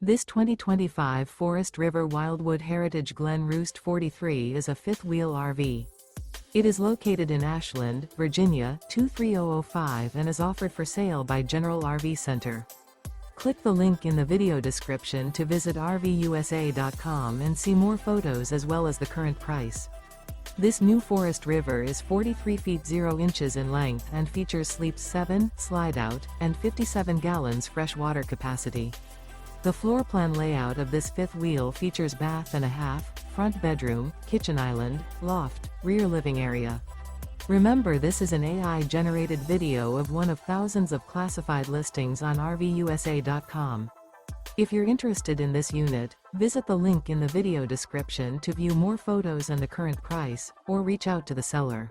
This 2025 Forest River Wildwood Heritage Glen Roost 43 is a fifth-wheel RV. It is located in Ashland, Virginia, 23005 and is offered for sale by General RV Center. Click the link in the video description to visit RVUSA.com and see more photos as well as the current price. This new Forest River is 43 feet 0 inches in length and features sleeps 7, slide-out, and 57 gallons fresh water capacity. The floor plan layout of this fifth wheel features bath and a half, front bedroom, kitchen island, loft, rear living area. Remember, this is an AI-generated video of one of thousands of classified listings on RVUSA.com. If you're interested in this unit, visit the link in the video description to view more photos and the current price, or reach out to the seller.